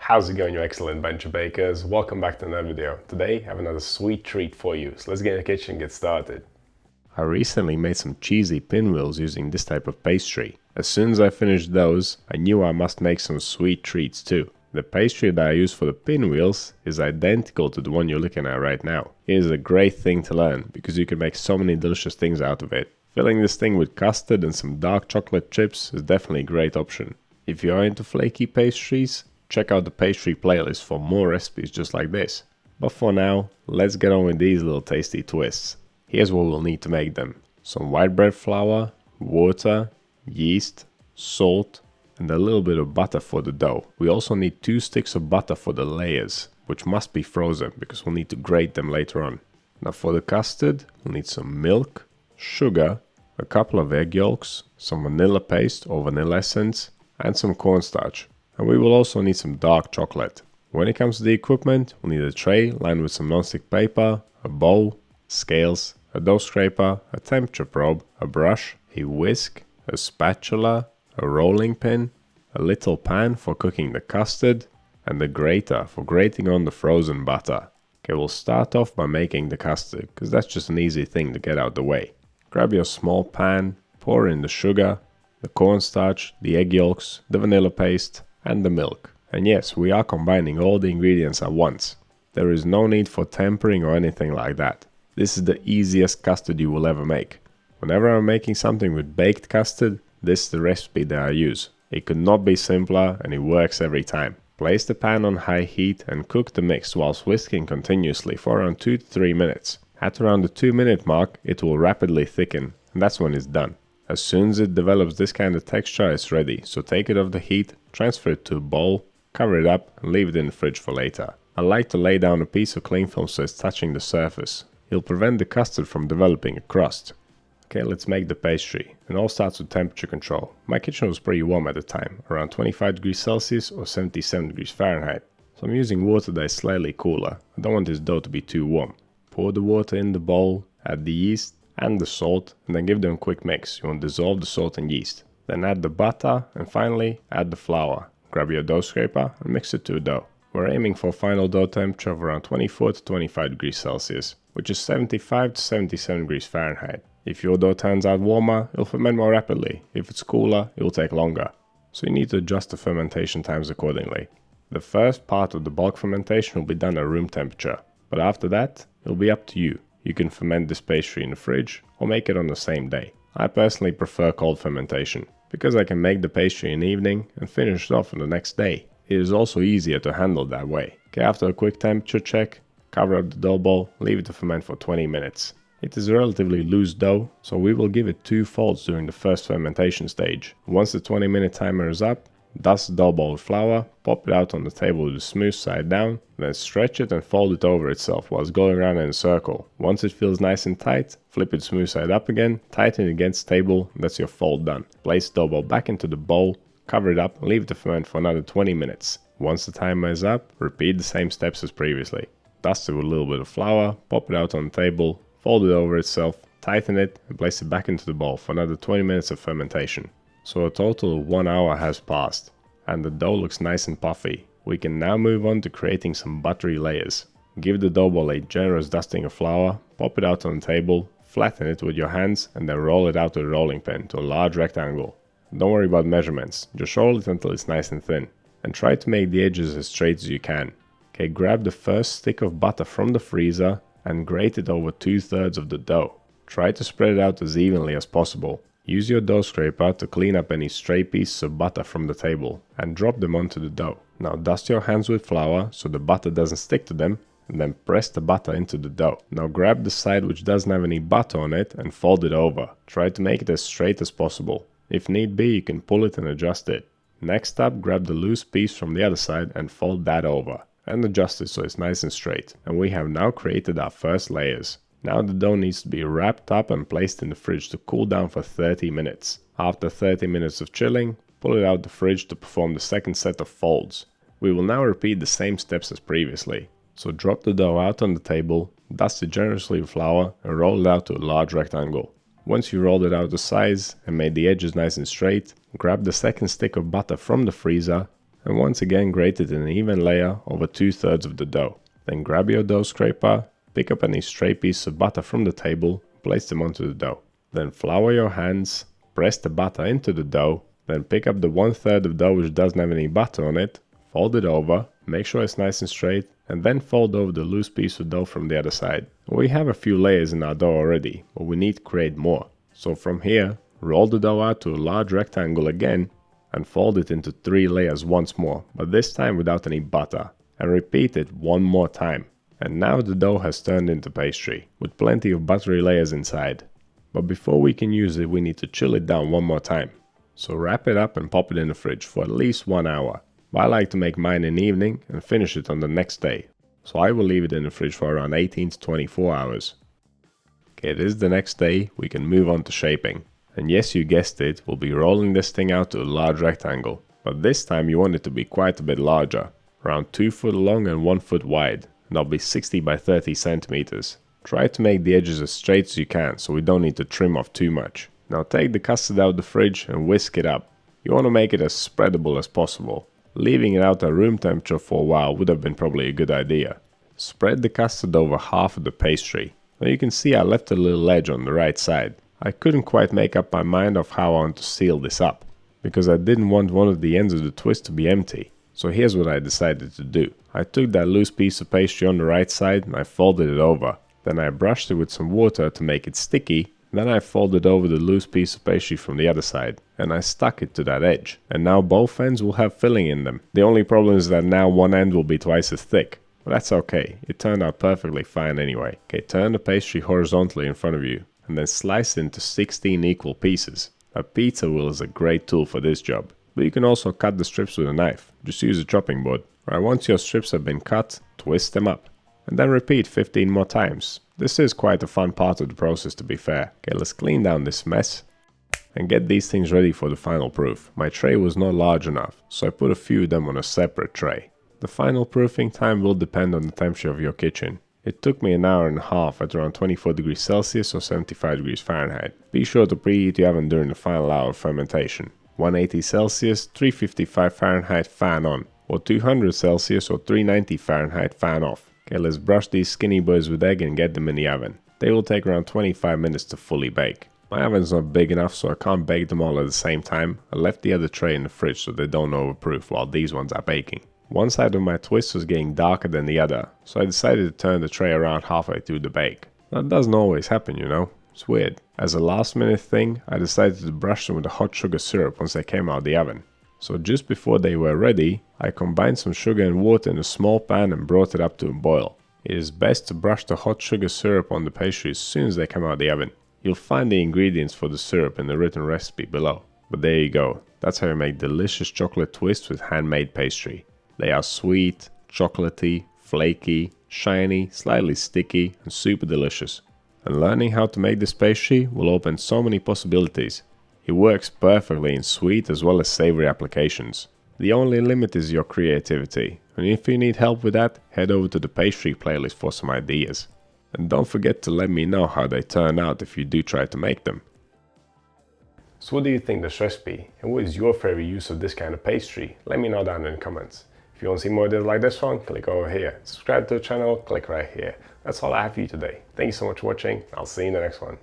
How's it going, you excellent bunch of bakers? Welcome back to another video. Today I have another sweet treat for you, so let's get in the kitchen and get started. I recently made some cheesy pinwheels using this type of pastry. As soon as I finished those, I knew I must make some sweet treats too. The pastry that I use for the pinwheels is identical to the one you're looking at right now. It is a great thing to learn because you can make so many delicious things out of it. Filling this thing with custard and some dark chocolate chips is definitely a great option. If you are into flaky pastries, check out the pastry playlist for more recipes just like this. But for now, let's get on with these little tasty twists. Here's what we'll need to make them. Some white bread flour, water, yeast, salt, and a little bit of butter for the dough. We also need 2 sticks of butter for the layers, which must be frozen because we'll need to grate them later on. Now for the custard, we'll need some milk, sugar, a couple of egg yolks, some vanilla paste or vanilla essence, and some cornstarch. And we will also need some dark chocolate. When it comes to the equipment, we'll need a tray lined with some non-stick paper, a bowl, scales, a dough scraper, a temperature probe, a brush, a whisk, a spatula, a rolling pin, a little pan for cooking the custard, and a grater for grating on the frozen butter. Okay, we'll start off by making the custard, because that's just an easy thing to get out the way. Grab your small pan, pour in the sugar, the cornstarch, the egg yolks, the vanilla paste, and the milk. And yes, we are combining all the ingredients at once. There is no need for tempering or anything like that. This is the easiest custard you will ever make. Whenever I'm making something with baked custard, this is the recipe that I use. It could not be simpler and it works every time. Place the pan on high heat and cook the mix whilst whisking continuously for around 2 to 3 minutes. At around the 2-minute mark, it will rapidly thicken, and that's when it's done. As soon as it develops this kind of texture, it's ready, so take it off the heat, transfer it to a bowl, cover it up and leave it in the fridge for later. I like to lay down a piece of cling film so it's touching the surface. It'll prevent the custard from developing a crust. Okay, let's make the pastry. It all starts with temperature control. My kitchen was pretty warm at the time, around 25 degrees Celsius or 77 degrees Fahrenheit. So I'm using water that is slightly cooler. I don't want this dough to be too warm. Pour the water in the bowl, add the yeast and the salt, and then give them a quick mix. You want to dissolve the salt and yeast. Then add the butter, and finally add the flour. Grab your dough scraper and mix it to a dough. We're aiming for a final dough temperature of around 24 to 25 degrees Celsius, which is 75 to 77 degrees Fahrenheit. If your dough turns out warmer, it'll ferment more rapidly. If it's cooler, it will take longer. So you need to adjust the fermentation times accordingly. The first part of the bulk fermentation will be done at room temperature, but after that, it'll be up to you. You can ferment this pastry in the fridge or make it on the same day. I personally prefer cold fermentation because I can make the pastry in the evening and finish it off on the next day. It is also easier to handle that way. Okay, after a quick temperature check, cover up the dough ball, leave it to ferment for 20 minutes. It is a relatively loose dough, so we will give it 2 folds during the first fermentation stage. Once the 20-minute timer is up, dust the dough ball with flour, pop it out on the table with the smooth side down, then stretch it and fold it over itself whilst going around in a circle. Once it feels nice and tight, flip it smooth side up again, tighten it against the table, and that's your fold done. Place the dough ball back into the bowl, cover it up and leave it to ferment for another 20 minutes. Once the timer is up, repeat the same steps as previously. Dust it with a little bit of flour, pop it out on the table, fold it over itself, tighten it and place it back into the bowl for another 20 minutes of fermentation. So a total of 1 hour has passed and the dough looks nice and puffy. We can now move on to creating some buttery layers. Give the dough ball a generous dusting of flour, pop it out on the table, flatten it with your hands and then roll it out with a rolling pin to a large rectangle. Don't worry about measurements, just roll it until it's nice and thin and try to make the edges as straight as you can. Okay, grab the first stick of butter from the freezer and grate it over 2/3 of the dough. Try to spread it out as evenly as possible. Use your dough scraper to clean up any stray pieces of butter from the table and drop them onto the dough. Now dust your hands with flour so the butter doesn't stick to them and then press the butter into the dough. Now grab the side which doesn't have any butter on it and fold it over. Try to make it as straight as possible. If need be, you can pull it and adjust it. Next up, grab the loose piece from the other side and fold that over and adjust it so it's nice and straight. And we have now created our first layers. Now the dough needs to be wrapped up and placed in the fridge to cool down for 30 minutes. After 30 minutes of chilling, pull it out the fridge to perform the second set of folds. We will now repeat the same steps as previously. So drop the dough out on the table, dust it generously with flour and roll it out to a large rectangle. Once you rolled it out to size and made the edges nice and straight, grab the second stick of butter from the freezer and once again grate it in an even layer over 2/3 of the dough. Then grab your dough scraper, pick up any stray pieces of butter from the table, place them onto the dough. Then flour your hands, press the butter into the dough, then pick up the 1/3 of dough which doesn't have any butter on it, fold it over, make sure it's nice and straight, and then fold over the loose piece of dough from the other side. We have a few layers in our dough already, but we need to create more. So from here, roll the dough out to a large rectangle again, and fold it into 3 layers once more, but this time without any butter, and repeat it one more time. And now the dough has turned into pastry, with plenty of buttery layers inside. But before we can use it, we need to chill it down one more time. So wrap it up and pop it in the fridge for at least 1 hour. But I like to make mine in the evening and finish it on the next day. So I will leave it in the fridge for around 18 to 24 hours. Okay, it is the next day, we can move on to shaping. And yes, you guessed it, we'll be rolling this thing out to a large rectangle. But this time you want it to be quite a bit larger, around 2 foot long and 1 foot wide. And that'll be 60 by 30 centimeters. Try to make the edges as straight as you can so we don't need to trim off too much. Now take the custard out of the fridge and whisk it up. You want to make it as spreadable as possible. Leaving it out at room temperature for a while would have been probably a good idea. Spread the custard over half of the pastry. Now you can see I left a little edge on the right side. I couldn't quite make up my mind of how I want to seal this up, because I didn't want one of the ends of the twist to be empty. So here's what I decided to do. I took that loose piece of pastry on the right side and I folded it over. Then I brushed it with some water to make it sticky. Then I folded over the loose piece of pastry from the other side and I stuck it to that edge. And now both ends will have filling in them. The only problem is that now one end will be twice as thick. But that's okay, it turned out perfectly fine anyway. Okay, turn the pastry horizontally in front of you and then slice it into 16 equal pieces. A pizza wheel is a great tool for this job. But you can also cut the strips with a knife. Just use a chopping board. Right, once your strips have been cut, twist them up. And then repeat 15 more times. This is quite a fun part of the process, to be fair. Okay, let's clean down this mess and get these things ready for the final proof. My tray was not large enough, so I put a few of them on a separate tray. The final proofing time will depend on the temperature of your kitchen. It took me an hour and a half at around 24 degrees Celsius or 75 degrees Fahrenheit. Be sure to preheat your oven during the final hour of fermentation. 180 Celsius, 355 Fahrenheit fan on, or 200 Celsius or 390 Fahrenheit fan off. Okay, let's brush these skinny boys with egg and get them in the oven. They will take around 25 minutes to fully bake. My oven's not big enough so I can't bake them all at the same time. I left the other tray in the fridge so they don't overproof while these ones are baking. One side of my twist was getting darker than the other, so I decided to turn the tray around halfway through the bake. That doesn't always happen, you know. It's weird. As a last minute thing, I decided to brush them with a hot sugar syrup once they came out of the oven. So just before they were ready, I combined some sugar and water in a small pan and brought it up to a boil. It is best to brush the hot sugar syrup on the pastry as soon as they come out of the oven. You'll find the ingredients for the syrup in the written recipe below. But there you go, that's how you make delicious chocolate twists with handmade pastry. They are sweet, chocolatey, flaky, shiny, slightly sticky, and super delicious. And learning how to make this pastry will open so many possibilities. It works perfectly in sweet as well as savory applications. The only limit is your creativity, and if you need help with that, head over to the pastry playlist for some ideas. And don't forget to let me know how they turn out if you do try to make them. So what do you think of this recipe, and what is your favorite use of this kind of pastry? Let me know down in the comments. If you want to see more videos like this one, click over here. Subscribe to the channel, click right here. That's all I have for you today. Thank you so much for watching. I'll see you in the next one.